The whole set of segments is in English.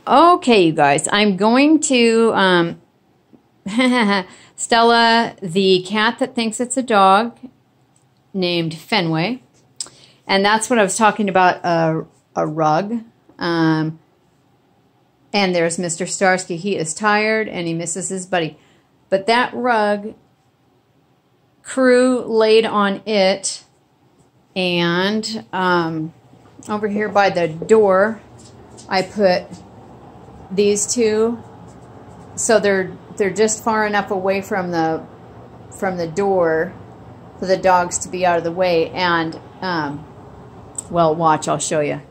Okay, you guys, I'm going to Stella, the cat that thinks it's a dog, named Fenway, and that's what I was talking about, a rug. And there's Mr. Starsky. He is tired and he misses his buddy. But that rug, Crue laid on it, and over here by the door, I put these two, so they're just far enough away from the door for the dogs to be out of the way. And well, watch, I'll show you.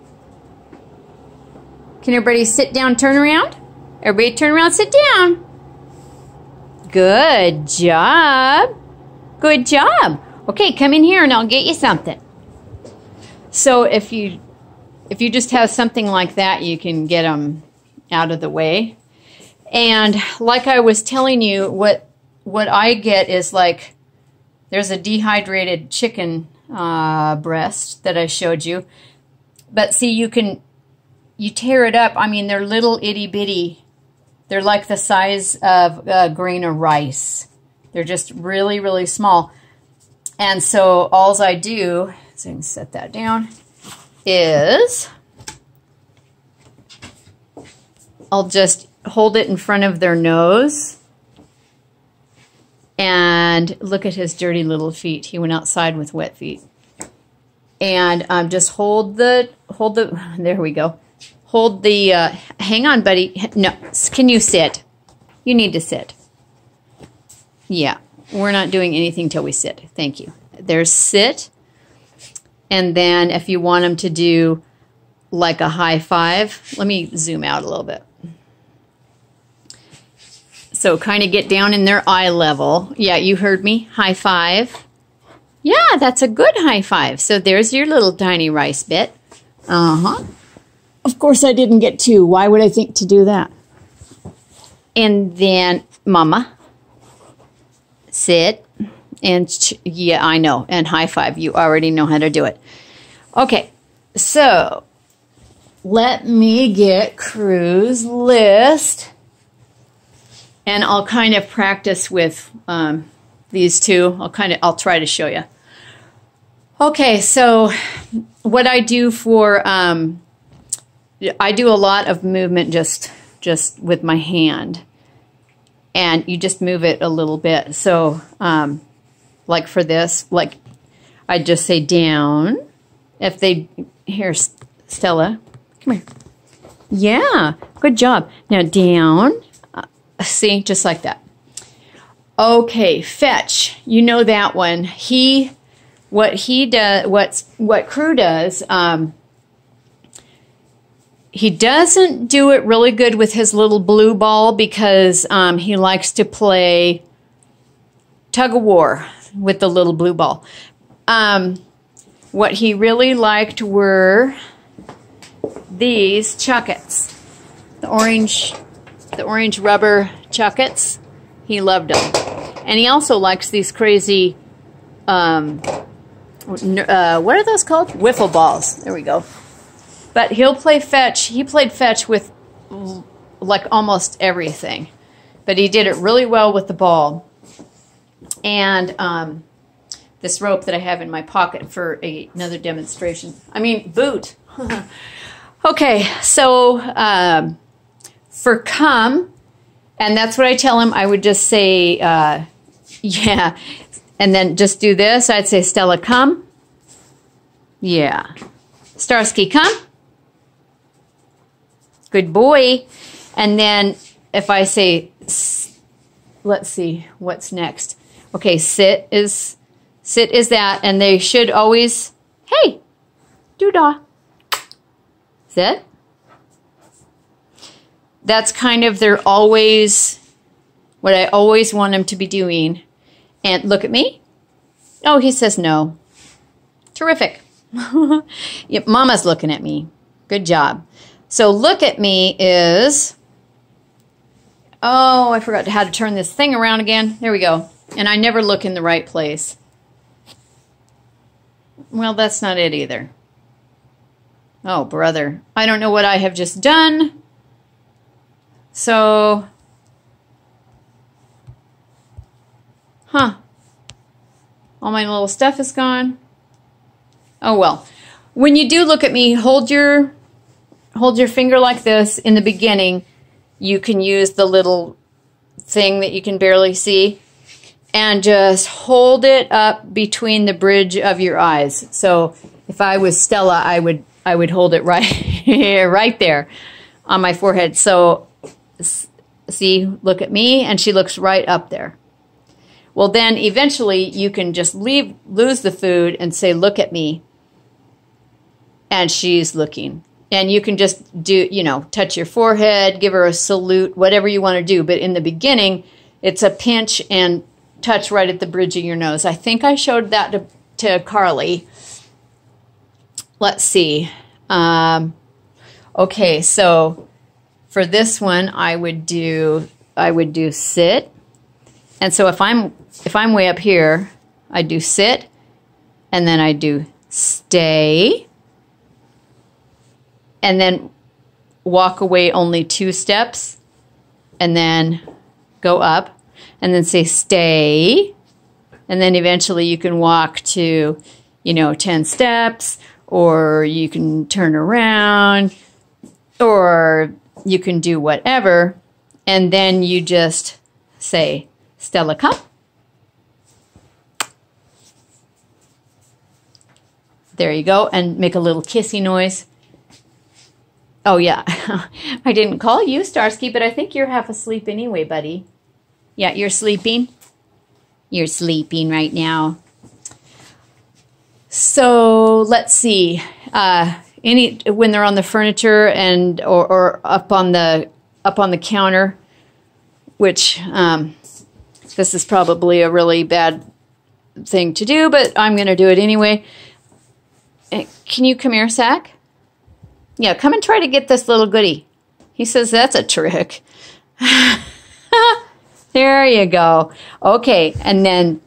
Can everybody sit down, turn around? Everybody turn around, sit down. Good job. Good job. Okay, come in here and I'll get you something. So if you just have something like that, you can get them out of the way. And like I was telling you, what I get is, like, there's a dehydrated chicken breast that I showed you. But see, you tear it up. I mean, they're little itty bitty. They're like the size of a grain of rice. They're just really, really small. And so all I do, so I can set that down, is I'll just hold it in front of their nose. And look at his dirty little feet. He went outside with wet feet. And just hold the, there we go. Hold the, hang on, buddy. No, can you sit? You need to sit. Yeah, we're not doing anything till we sit. Thank you. There's sit. And then if you want them to do like a high five, let me zoom out a little bit. So kind of get down in their eye level. Yeah, you heard me. High five. Yeah, that's a good high five. So there's your little tiny rice bit. Uh-huh. Of course I didn't get two. Why would I think to do that? And then, Mama, sit. And, yeah, I know. And high five. You already know how to do it. Okay, so let me get Crue's list. And I'll kind of practice with these two. I'll try to show you. Okay, so what I do for, I do a lot of movement just with my hand. And you just move it a little bit. So, like for this, like I just say down. If they, here, Stella, come here. Yeah, good job. Now down. See, just like that. Okay, fetch. You know that one. What Crue does, he doesn't do it really good with his little blue ball because he likes to play tug of war with the little blue ball. What he really liked were these chuckets, the orange rubber chuckets. He loved them. And he also likes these crazy, what are those called? Wiffle balls. There we go. But he'll play fetch. He played fetch with like almost everything. But he did it really well with the ball. And this rope that I have in my pocket for another demonstration. I mean, boot. Okay, so for come, and that's what I tell him, I would just say, yeah, and then just do this. I'd say, Stella, come. Yeah. Starsky, come. Good boy. And then if I say, let's see, what's next? Okay, sit is that, and they should always, hey, doo-dah. Sit. That's kind of what I always want him to be doing. And look at me. Oh, he says no. Terrific. Yep, Mama's looking at me. Good job. So look at me is, oh, I forgot how to turn this thing around again. There we go. And I never look in the right place. Well, that's not it either. Oh, brother. I don't know what I have just done. So, all my little stuff is gone. Oh well. When you do look at me, hold your finger like this in the beginning. You can use the little thing that you can barely see and just hold it up between the bridge of your eyes. So if I was Stella, I would hold it right here, right there on my forehead. So see, look at me, and she looks right up there. Well, then eventually you can just lose the food and say, look at me. And she's looking. And you can just do, touch your forehead, give her a salute, whatever you want to do. But in the beginning, it's a pinch and touch right at the bridge of your nose. I think I showed that to Carly. Let's see. Okay, so for this one, I would do sit. And so if I'm way up here, I do sit, and then I do stay, and then walk away only 2 steps, and then go up, and then say stay, and then eventually you can walk to, 10 steps, or you can turn around, or you can do whatever, and then you just say, Stella, come. There you go, and make a little kissy noise. Oh, yeah. I didn't call you, Starsky, but I think you're half asleep anyway, buddy. Yeah, you're sleeping? You're sleeping right now. So, let's see. When they're on the furniture and or up on the counter, which this is probably a really bad thing to do, but I'm going to do it anyway. Can you come here, Sack? Yeah, come and try to get this little goodie. He says that's a trick. There you go. Okay, and then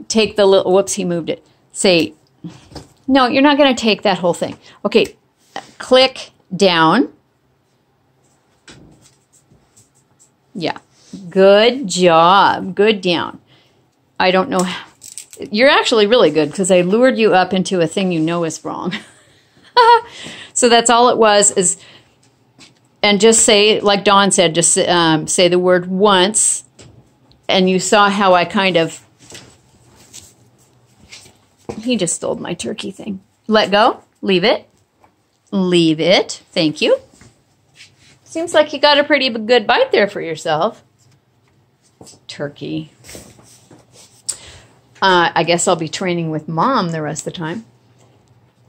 take the little, whoops, he moved it. Say, no, you're not going to take that whole thing. Okay, click down. Yeah, good job. Good down. I don't know. You're actually really good because I lured you up into a thing you know is wrong. So that's all it was, and just say, like Dawn said, just say the word once, and you saw how I kind of, he just stole my turkey thing. Let go, leave it, thank you. Seems like you got a pretty good bite there for yourself. Turkey. I guess I'll be training with Mom the rest of the time.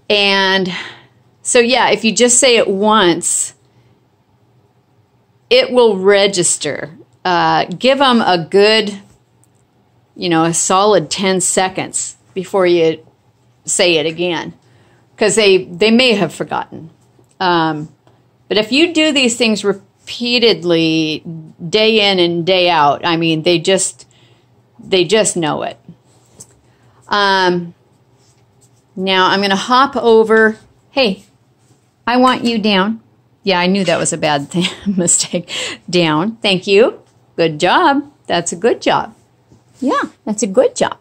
And so, yeah, if you just say it once, it will register. Give them a good, a solid 10 seconds before you say it again, because they may have forgotten. But if you do these things repeatedly, day in and day out, I mean, they just know it. Now I'm going to hop over. Hey, I want you down. Yeah, I knew that was a bad thing, mistake. Down. Thank you. Good job. That's a good job. Yeah, that's a good job.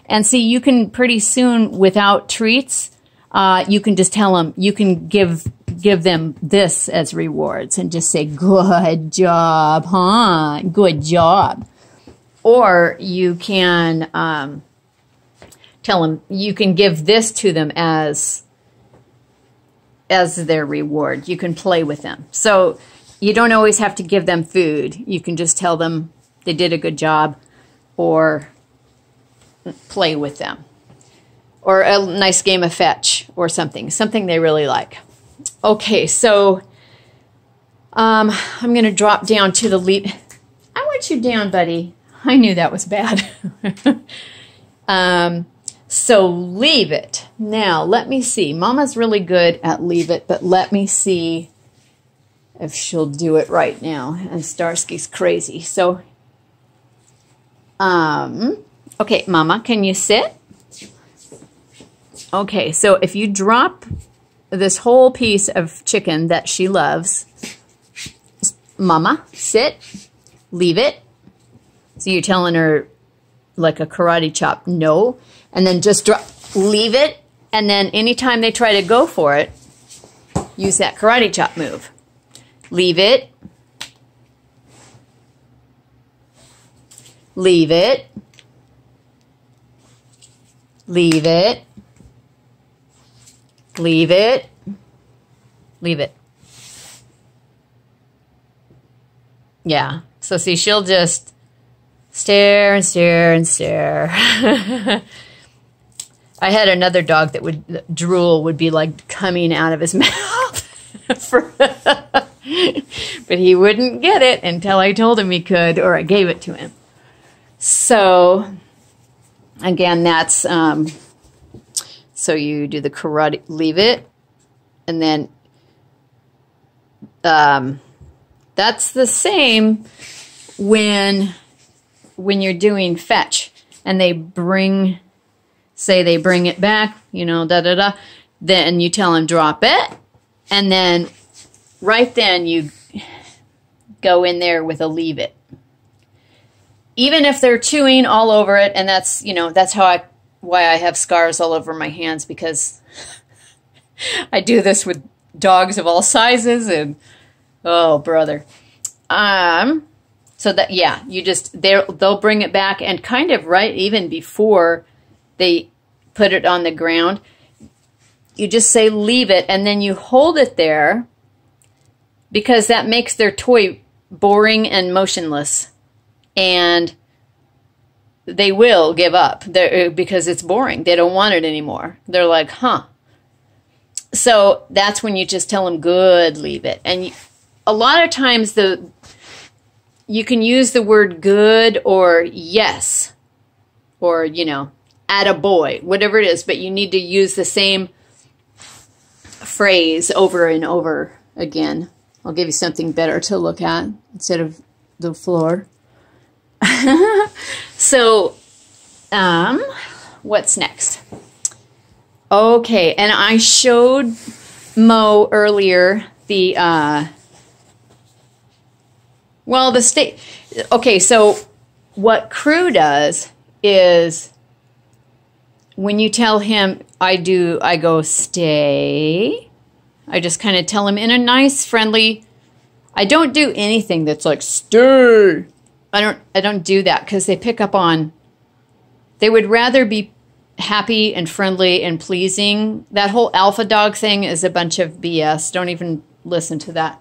And see, you can pretty soon, without treats, you can just tell them, you can give them this as rewards and just say, good job, huh? Good job. Or you can tell them, you can give this to them as their reward. You can play with them. So you don't always have to give them food. You can just tell them they did a good job, or play with them, or a nice game of fetch or something they really like. Okay, so I'm going to drop down to the leap. I want you down, buddy. I knew that was bad. So leave it. Now, let me see. Mama's really good at leave it, but let me see if she'll do it right now. And Starsky's crazy. So, okay, Mama, can you sit? Okay, so if you drop this whole piece of chicken that she loves, mama, sit, leave it. So you're telling her like a karate chop, no, and then just drop, leave it, and then anytime they try to go for it, use that karate chop move. Leave it, leave it, leave it, leave it, leave it. Yeah, so see, she'll just stare and stare and stare. I had another dog that would, drool would be like coming out of his mouth. But he wouldn't get it until I told him he could, or I gave it to him. So, again, that's, so you do the karate, leave it, and then, that's the same when you're doing fetch and they bring, say they bring it back, you know, da-da-da, then you tell them drop it, and then right then you go in there with a leave it. Even if they're chewing all over it, and that's, you know, that's why I have scars all over my hands, because I do this with dogs of all sizes, and oh, brother. So that, yeah, you just, they'll bring it back, and kind of right even before they put it on the ground, you just say leave it, and then you hold it there, because that makes their toy boring and motionless, and they will give up because it's boring. They don't want it anymore. They're like, huh. So that's when you just tell them, good, leave it. And a lot of times you can use the word good or yes, or, you know, attaboy, whatever it is, but you need to use the same phrase over and over again. I'll give you something better to look at instead of the floor. So, what's next? Okay, and I showed Mo earlier the, well, the state. Okay, so what Crue does is when you tell him, I go stay. I just kind of tell him in a nice, friendly. I don't do anything that's like stay. I don't do that because they pick up on. They would rather be happy and friendly and pleasing. That whole alpha dog thing is a bunch of BS. Don't even listen to that.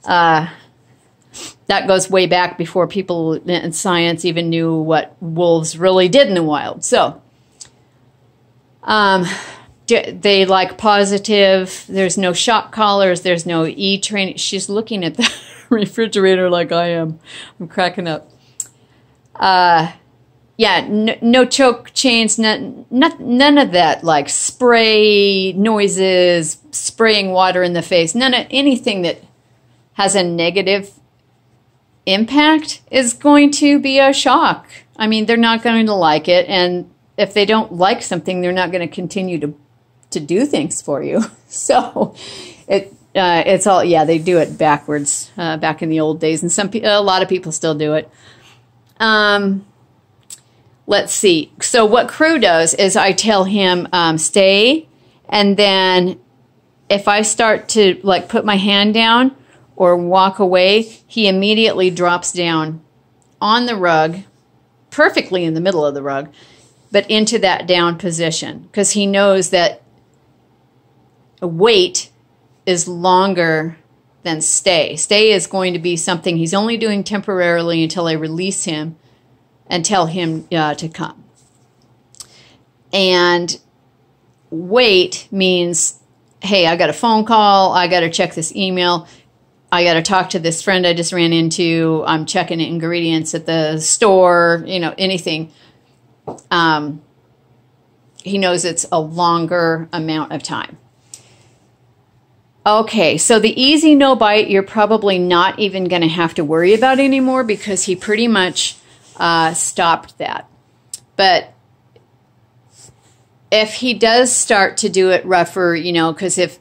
That goes way back before people in science even knew what wolves really did in the wild. So, they like positive. There's no shock collars. There's no E-training. She's looking at the refrigerator like I am. I'm cracking up. Yeah, no choke chains, none of that, like spray noises, spraying water in the face. None of anything that has a negative impact is going to be a shock. I mean, they're not going to like it, and if they don't like something, they're not going to continue to do things for you. So it's all, yeah, they do it backwards back in the old days, and a lot of people still do it. Let's see. So what Crue does is I tell him stay, and then if I start to like put my hand down or walk away, he immediately drops down on the rug, perfectly in the middle of the rug, but into that down position, because he knows that wait is longer than stay. Stay is going to be something he's only doing temporarily until I release him and tell him to come. And wait means, hey, I got a phone call, I got to check this email, I got to talk to this friend I just ran into, I'm checking ingredients at the store, you know, anything. He knows it's a longer amount of time. Okay, so the easy no bite, you're probably not even going to have to worry about anymore, because he pretty much stopped that. But if he does start to do it rougher, you know, because if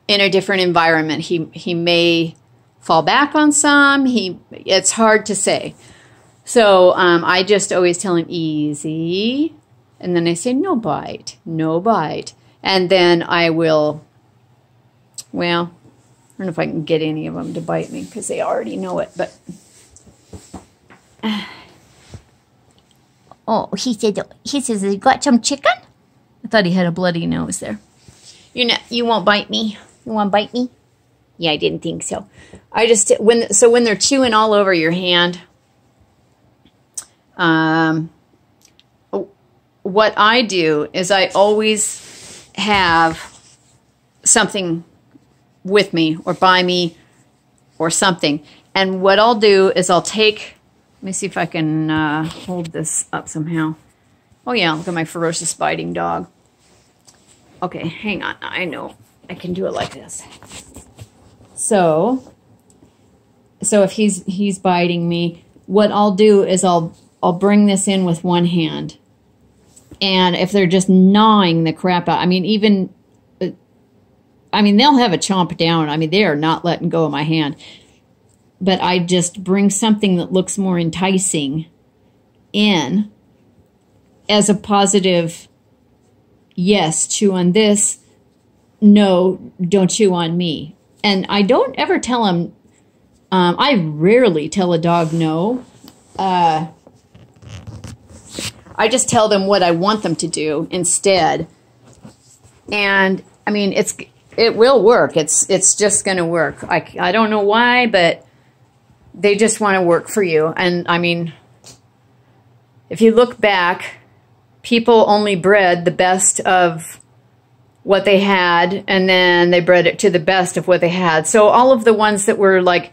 in a different environment, he may fall back on some. It's hard to say. So I just always tell him easy. And then I say, no bite, no bite. And then I will, well, I don't know if I can get any of them to bite me because they already know it, but. Oh, he says, you got some chicken? I thought he had a bloody nose there. You won't bite me. You won't bite me? Yeah, I didn't think so. When they're chewing all over your hand, what I do is I always have something with me or by me or something. And what I'll do is I'll take, let me see if I can hold this up somehow. Oh yeah, look at my ferocious biting dog. Okay, hang on. I know I can do it like this. So if he's biting me, what I'll do is I'll bring this in with one hand. And if they're just gnawing the crap out, they'll have a chomp down. They are not letting go of my hand. But I just bring something that looks more enticing in as a positive, yes, chew on this. No, don't chew on me. And I don't ever tell them, I rarely tell a dog no. I just tell them what I want them to do instead. And, it will work. It's just going to work. I don't know why, but they just want to work for you. And, if you look back, people only bred the best of what they had, and then they bred it to the best of what they had. So all of the ones that were like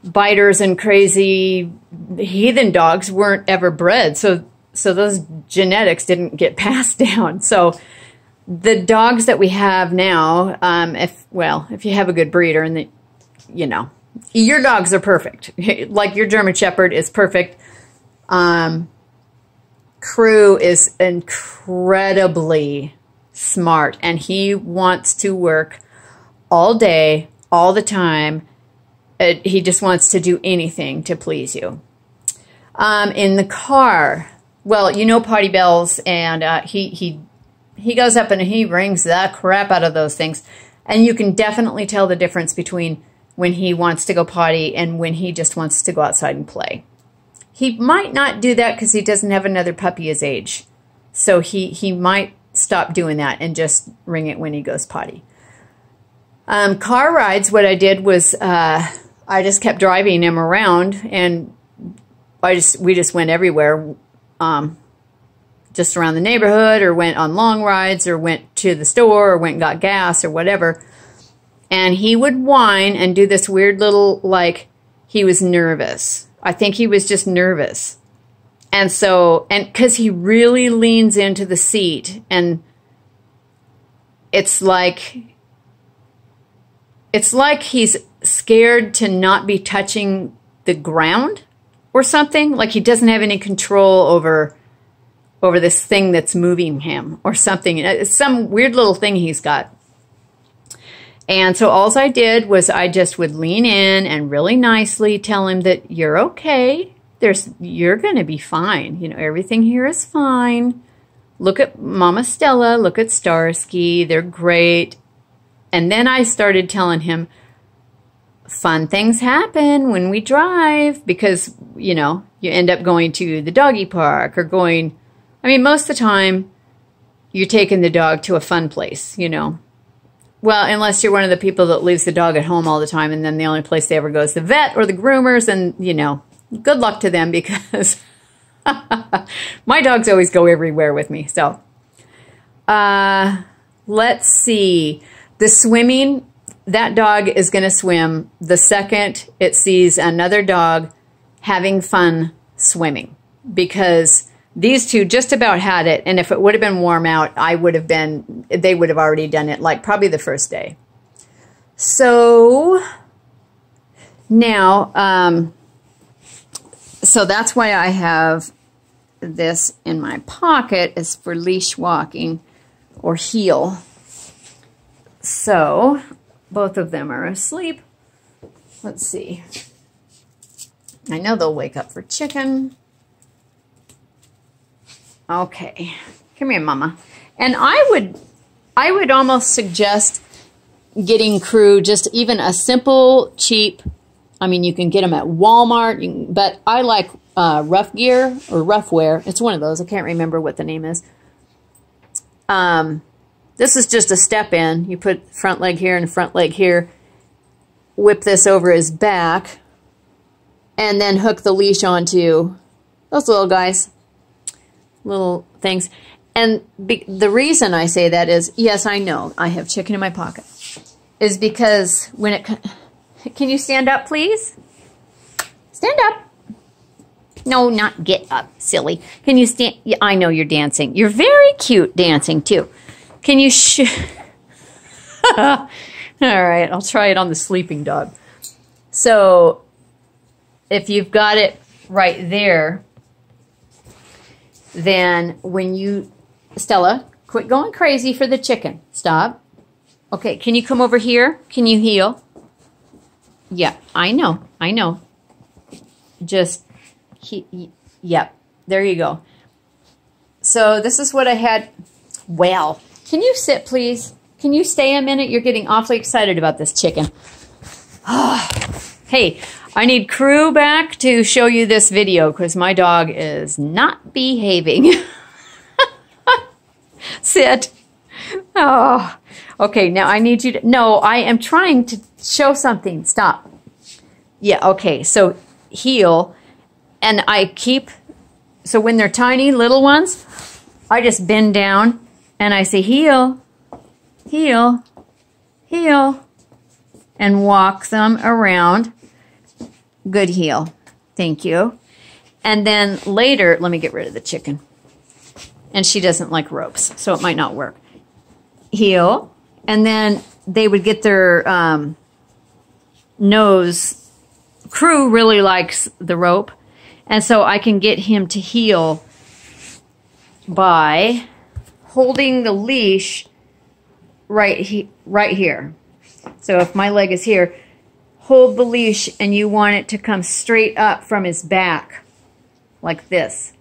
biters and crazy heathen dogs weren't ever bred. So those genetics didn't get passed down. So the dogs that we have now, if you have a good breeder, and your dogs are perfect. Like your German Shepherd is perfect. Crue is incredibly smart, and he wants to work all day, all the time. He just wants to do anything to please you. In the car, well, Potty Bells, and he goes up and he rings the crap out of those things, and you can definitely tell the difference between when he wants to go potty and when he just wants to go outside and play. He might not do that because he doesn't have another puppy his age, so he might stop doing that and just ring it when he goes potty. Car rides, what I did was I just kept driving him around, and we just went everywhere, just around the neighborhood, or went on long rides, or went to the store, or went and got gas, or whatever. And he would whine and do this weird little, like, he was nervous. I think he was just nervous. And because he really leans into the seat, and it's like he's scared to not be touching the ground or something. Like he doesn't have any control over this thing that's moving him or something. It's some weird little thing he's got. And so all I did was I just would lean in and really nicely tell him that you're okay. You're going to be fine. Everything here is fine. Look at Mama Stella. Look at Starsky. They're great. And then I started telling him fun things happen when we drive because, you end up going to the doggy park or going, most of the time you're taking the dog to a fun place, Well, unless you're one of the people that leaves the dog at home all the time, and then the only place they ever go is the vet or the groomers, and, good luck to them because my dogs always go everywhere with me. So, let's see. The swimming, that dog is going to swim the second it sees another dog having fun swimming, because these two just about had it, and if it would have been warm out, they would have already done it, like probably the first day. So now, so that's why I have this in my pocket, is for leash walking or heel. So both of them are asleep. Let's see. I know they'll wake up for chicken. Okay. Come here, Mama. And I would almost suggest getting Crue just even a simple, cheap, I mean, you can get them at Walmart, but I like Rough Gear or Rough Wear. It's one of those. I can't remember what the name is. This is just a step in. You put front leg here and front leg here. Whip this over his back. And then hook the leash onto those little guys. Little things. And the reason I say that is, yes, I know. I have chicken in my pocket. Is because when it... Can you stand up, please? Stand up. No, not get up, silly. Can you stand? Yeah, I know you're dancing. You're very cute dancing, too. Can you All right, I'll try it on the sleeping dog. So, if you've got it right there, then when you... Stella, quit going crazy for the chicken. Stop. Okay, can you come over here? Can you heel? Yeah, I know. I know. Just... Yep, there you go. So this is what I had. Well, can you sit, please? Can you stay a minute? You're getting awfully excited about this chicken. Hey, I need Crue back to show you this video because my dog is not behaving. Sit. Oh, okay, now I need you to... No, I am trying to show something. Stop. Yeah, okay, so heel... And I keep, so when they're tiny little ones, I just bend down and I say heel, heel, heel, and walk them around. Good heel. Thank you. And then later, let me get rid of the chicken. And she doesn't like ropes, so it might not work. Heel. And then they would get their nose. Crue really likes the rope. And so I can get him to heel by holding the leash right here. So if my leg is here, hold the leash and you want it to come straight up from his back, like this,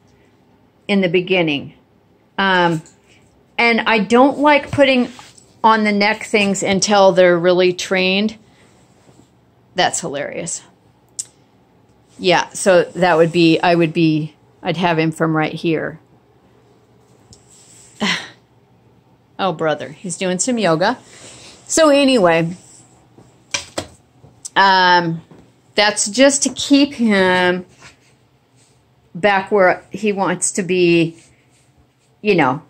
in the beginning. And I don't like putting on the neck things until they're really trained. That's hilarious. Yeah, so that would be, I'd have him from right here. Oh, brother, he's doing some yoga. So anyway, that's just to keep him back where he wants to be, you know.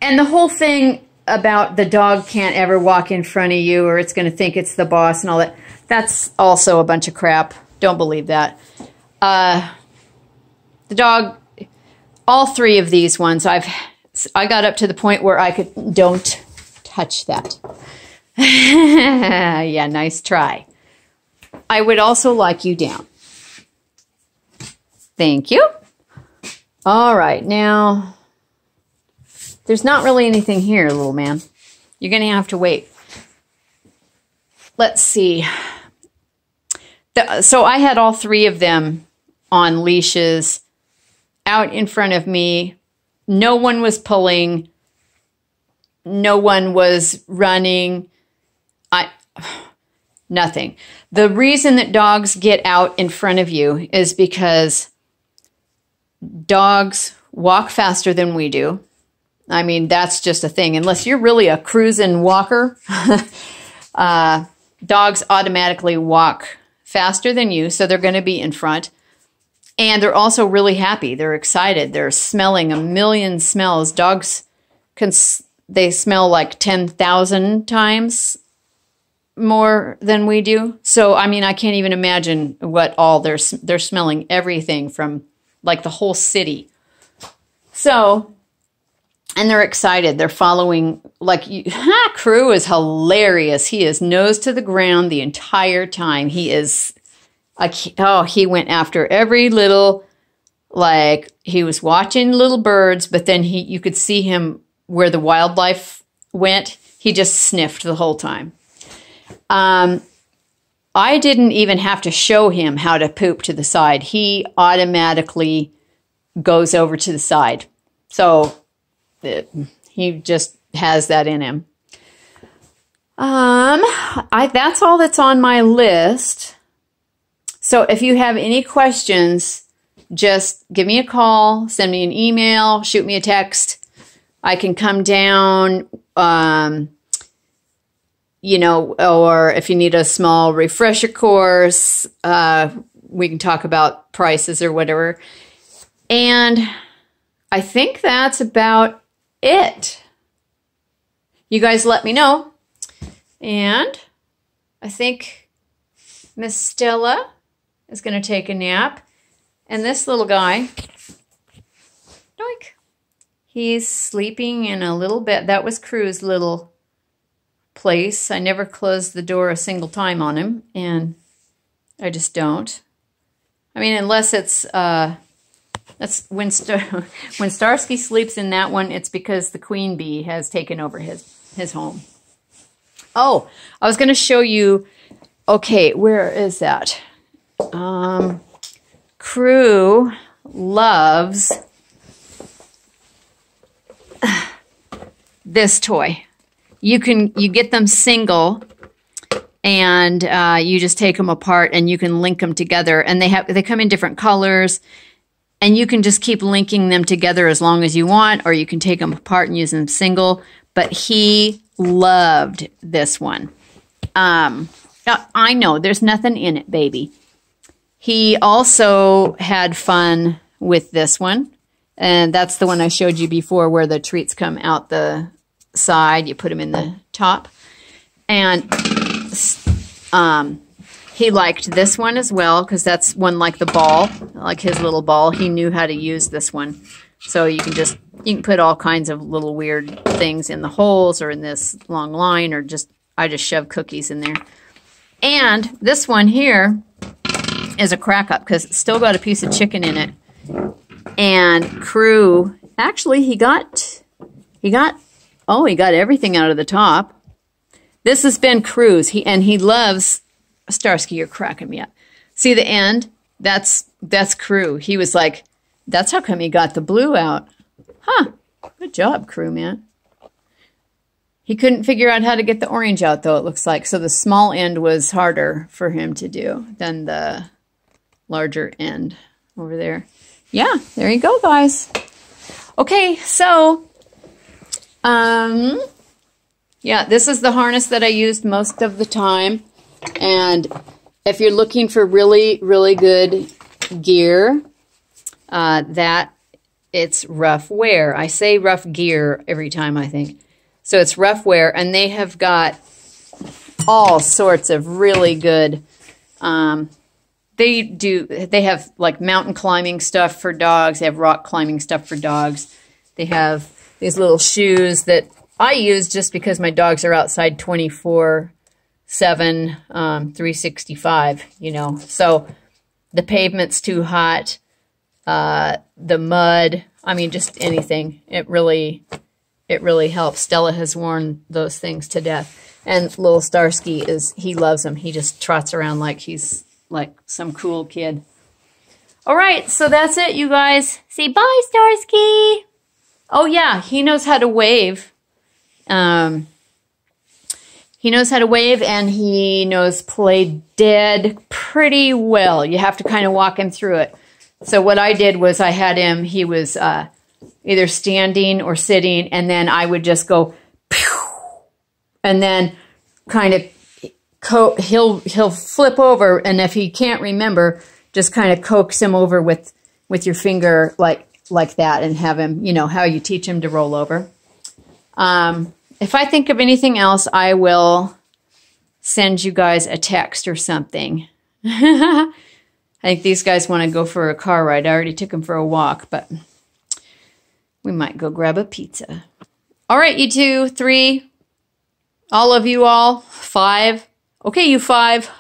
And the whole thing about the dog can't ever walk in front of you or it's going to think it's the boss and all that, that's also a bunch of crap. Don't believe that. The dog, all three of these ones, I got up to the point where I could, don't touch that. Yeah, nice try. I would also like you down. Thank you. All right, now, there's not really anything here, little man. You're going to have to wait. Let's see. So I had all three of them on leashes out in front of me. No one was pulling. No one was running. Nothing. The reason that dogs get out in front of you is because dogs walk faster than we do. I mean, that's just a thing. Unless you're really a cruising walker, dogs automatically walk faster than you, so they're going to be in front. And they're also really happy. They're excited. They're smelling a million smells. Dogs, they smell like 10,000 times more than we do. So, I mean, I can't even imagine what all they're smelling everything from, like, the whole city. So, and they're excited. They're following, like, Crue is hilarious. He is nose to the ground the entire time. He is, he went after every little, like, he was watching little birds, but then you could see him where the wildlife went. He just sniffed the whole time. I didn't even have to show him how to poop to the side. He automatically goes over to the side. So he just has that in him. That's all that's on my list. So if you have any questions, just give me a call, send me an email, shoot me a text. I can come down, you know, or if you need a small refresher course, we can talk about prices or whatever. And I think that's about it. You guys let me know. And I think Miss Stella is going to take a nap. And this little guy, doink, he's sleeping in a little bed. That was Crue's little place. I never closed the door a single time on him, and I just don't. I mean, unless it's, that's when Starsky sleeps in that one, it's because the queen bee has taken over his home. Oh, I was going to show you, okay, where is that? Crue loves this toy. You get them single, and you just take them apart and you can link them together, and they come in different colors, and you can just keep linking them together as long as you want, or you can take them apart and use them single. But he loved this one. I know there's nothing in it, baby. He also had fun with this one, and that's the one I showed you before, where the treats come out the side. You put them in the top, and he liked this one as well, because that's one like the ball, like his little ball. He knew how to use this one, so you can put all kinds of little weird things in the holes or in this long line, or I just shove cookies in there. And this one here is a crack up, because it's still got a piece of chicken in it. And Crue, actually he got everything out of the top. This has been Crue's. He loves Starsky. You're cracking me up. See the end? That's Crue. He was like, that's how come he got the blue out. Huh. Good job, Crue, man. He couldn't figure out how to get the orange out, though, it looks like. So the small end was harder for him to do than the larger end over there. Yeah, there you go, guys. Okay, so, yeah, this is the harness that I used most of the time. And if you're looking for really, really good gear, it's Rough Wear. I say rough gear every time, I think. So it's Rough Wear, and they have got all sorts of really good, they have like mountain climbing stuff for dogs. They have rock climbing stuff for dogs. They have these little shoes that I use just because my dogs are outside 24/7, 365, you know. So the pavement's too hot, the mud, I mean, just anything. It really helps. Stella has worn those things to death. And little Starsky he loves them. He just trots around like he's like some cool kid. All right, so that's it, you guys. Say bye, Starsky. Oh, yeah, he knows how to wave. He knows how to wave, and he knows play dead pretty well. You have to kind of walk him through it. So what I did was I had him, he was either standing or sitting, and then I would just go, pew, and then kind of he'll flip over, and if he can't remember, just kind of coax him over with your finger like that, and have him, you know, how you teach him to roll over. If I think of anything else, I will send you guys a text or something. I think these guys want to go for a car ride. I already took them for a walk, but we might go grab a pizza. All right, you 2, 3, all of you all, 5. Okay, you 5.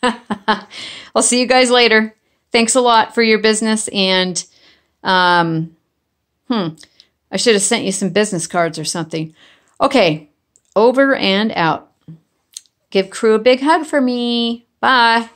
I'll see you guys later. Thanks a lot for your business, and I should have sent you some business cards or something. Okay, over and out. Give Crue a big hug for me. Bye.